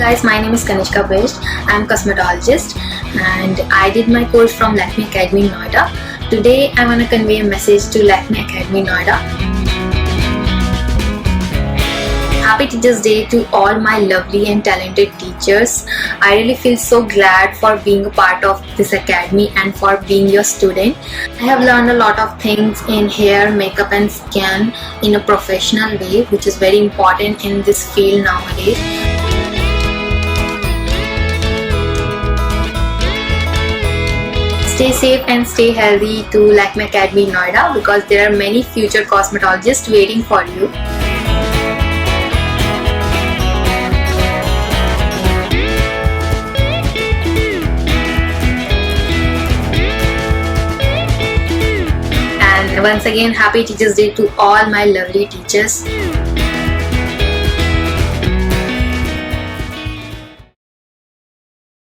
guys, my name is 𝐂𝐚𝐤𝐡𝐞𝐬. I'm a cosmetologist and I did my course from Lakme Academy Noida. Today I want to convey a message to Lakme Academy Noida. Happy Teachers Day to all my lovely and talented teachers. I really feel so glad for being a part of this academy and for being your student. I have learned a lot of things in hair, makeup and skin in a professional way, which is very important in this field nowadays. Stay safe and stay healthy to Lakme Academy Noida, because there are many future cosmetologists waiting for you. And once again, Happy Teachers Day to all my lovely teachers.